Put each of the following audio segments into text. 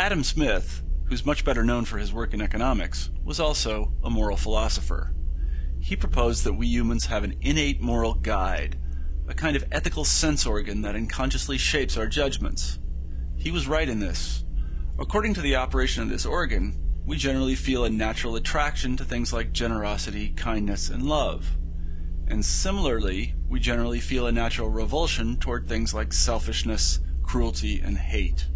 Adam Smith, who's much better known for his work in economics, was also a moral philosopher. He proposed that we humans have an innate moral guide, a kind of ethical sense organ that unconsciously shapes our judgments. He was right in this. According to the operation of this organ, we generally feel a natural attraction to things like generosity, kindness, and love. And similarly, we generally feel a natural revulsion toward things like selfishness, cruelty, and hate.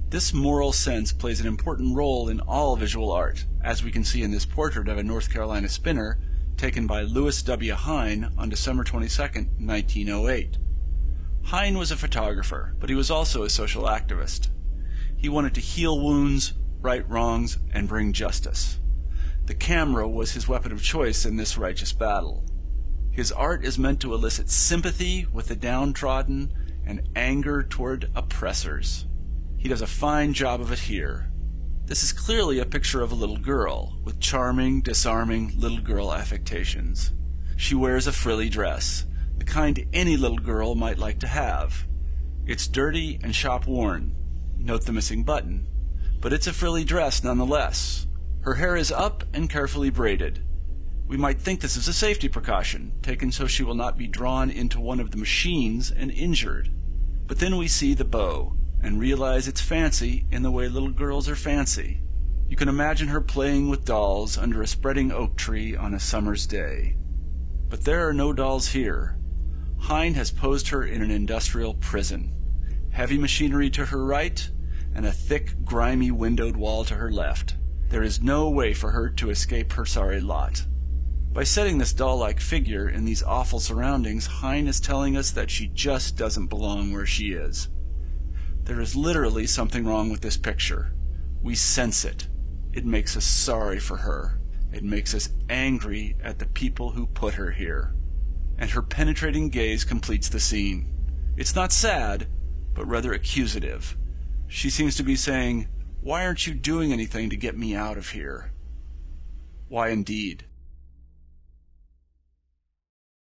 This moral sense plays an important role in all visual art, as we can see in this portrait of a North Carolina spinner taken by Louis W. Hine on December 22, 1908. Hine was a photographer, but he was also a social activist. He wanted to heal wounds, right wrongs, and bring justice. The camera was his weapon of choice in this righteous battle. His art is meant to elicit sympathy with the downtrodden and anger toward oppressors. He does a fine job of it here. This is clearly a picture of a little girl, with charming, disarming little girl affectations. She wears a frilly dress, the kind any little girl might like to have. It's dirty and shop-worn. Note the missing button. But it's a frilly dress nonetheless. Her hair is up and carefully braided. We might think this is a safety precaution, taken so she will not be drawn into one of the machines and injured. But then we see the bow, and realize it's fancy in the way little girls are fancy. You can imagine her playing with dolls under a spreading oak tree on a summer's day. But there are no dolls here. Hine has posed her in an industrial prison. Heavy machinery to her right, and a thick, grimy windowed wall to her left. There is no way for her to escape her sorry lot. By setting this doll-like figure in these awful surroundings, Hine is telling us that she just doesn't belong where she is. There is literally something wrong with this picture. We sense it. It makes us sorry for her. It makes us angry at the people who put her here. And her penetrating gaze completes the scene. It's not sad, but rather accusative. She seems to be saying, "Why aren't you doing anything to get me out of here?" Why indeed?